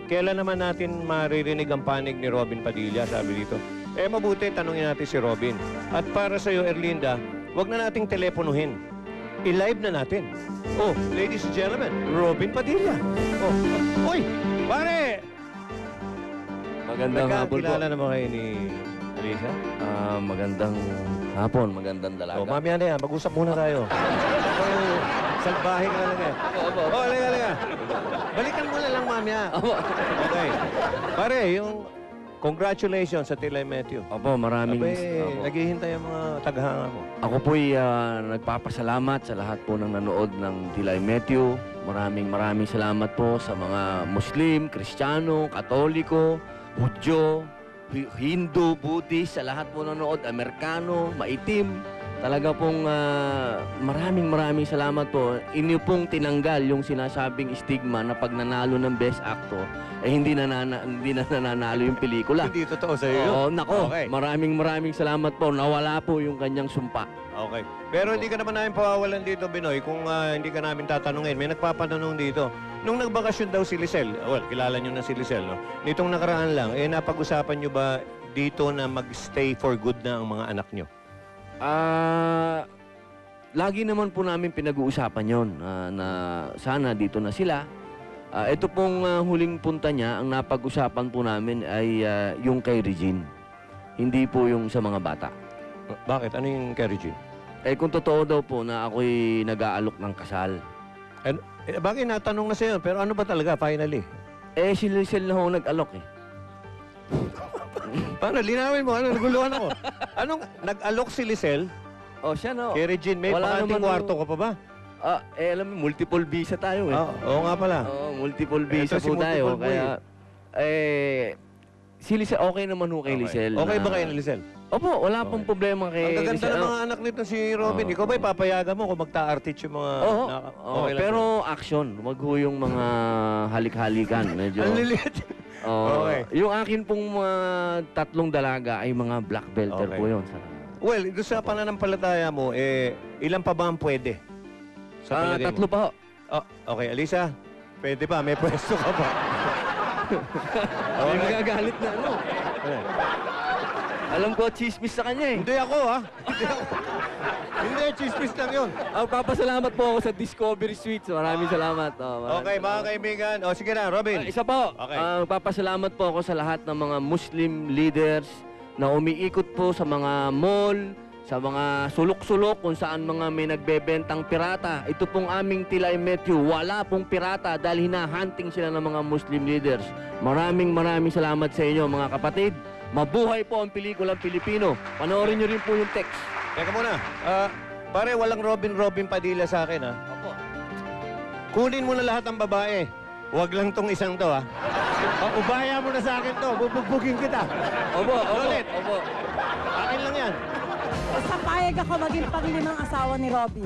kailan naman natin maririnig ang panig ni Robin Padilla, sabi dito. Eh mabuti, tanungin natin si Robin. At para sa'yo, Erlinda, wag na nating teleponuhin. I-live na natin. Oh, ladies and gentlemen, Robin Padilla. Oh, uy, pare! Magandang hapon po. Nagkakilala naman kayo ni Alisa? Magandang hapon, magandang dalaga. Oh, mamaya na yan, mag-usap muna tayo. Oh, salbahe ka lang eh. Oh, halika. Balikan mo na lang mamaya. Okay. Pare, yung congratulations sa Tilay Matthew. Opo, maraming... naghihintay ang mga taghanga mo. Ako po'y nagpapasalamat sa lahat po ng nanood ng Tilay Matthew. Maraming salamat po sa mga Muslim, Kristiyano, Katoliko, Hudyo, Hindu, Buddhist, sa lahat po nanood, Amerikano, maitim. Talaga pong maraming salamat po. Inyo pong tinanggal yung sinasabing stigma na pag nanalo ng Best Actor, eh hindi na nananalo yung pelikula. Hindi totoo sa iyo. Oo, nako. Okay. Maraming salamat po. Nawala po yung kanyang sumpa. Okay. Pero hindi ka naman namin pawawalan dito, Binoy, kung hindi ka namin tatanungin. May nagpapatanong dito. Nung nagbakasyon daw si Lisel, well, kilala nyo na si Lisel, no? Nitong nakaraan lang, napag-usapan nyo ba dito na mag-stay for good na ang mga anak nyo? Lagi naman po namin pinag-uusapan yon na sana dito na sila. Ito pong huling punta niya, ang napag-usapan po namin ay yung kay Regine. Hindi po yung sa mga bata. Bakit? Ano yung kay Regine? Kung totoo daw po na ako'y nag-aalok ng kasal. Bagay, natanong na sa'yo, pero ano ba talaga, finally? Si Lisel na ho nag-alok eh. Paano? Linawin mo. Ano? Naguluhan ako. Anong nag-alok si Lisel? Siya na. Kay Regine, may pakanting kwarto ka pa ba? Alam mo, multiple visa tayo eh. Oo nga pala. Multiple visa po tayo. Kaya, si Lisel, okay naman ho kay Lisel. Okay ba kayo ni Lisel? Opo, wala pong problema kay Lisel. Ang gaganda ng mga anak nito si Robin. Ikaw ba'y papayagan mo kung magta-artist yung mga... Pero action. Wag ho yung mga halik-halikan. Medyo... Ang lilit. Okay. Yung akin pong mga tatlong dalaga ay mga black belter po yun. Well, doon sa pananampalataya mo, ilan pa ba ang pwede? Sa palagay mo? Tatlo pa ho. Okay, Alisa, pwede pa. May pwesto ka pa. May magagalit na ano. Alam ko, chismis sa kanya eh. Hindi ako, ha? Hindi, chismis lang yun. Papasalamat po ako sa Discovery Suites. Maraming salamat. Okay, mga kaibigan. Sige na, Robin. Isa po. Okay. Papasalamat po ako sa lahat ng mga Muslim leaders na umiikot po sa mga mall, sa mga sulok-sulok kung saan mga may nagbebentang pirata. Ito pong aming Tilay Matthew, wala pong pirata dahil hinahunting sila ng mga Muslim leaders. Maraming salamat sa inyo mga kapatid. Mabuhay po ang pelikulang Pilipino. Panoorin nyo rin po yung text. Teka muna. Pare, walang Robin Padilla sa akin, ha? Opo. Kunin mo na lahat ng babae. Huwag lang tong isang to, ha? Ubaya mo na sa akin to. Bubugbugin kita. Opo. Akin lang yan. Basta payag ako maging panglimang asawa ni Robby.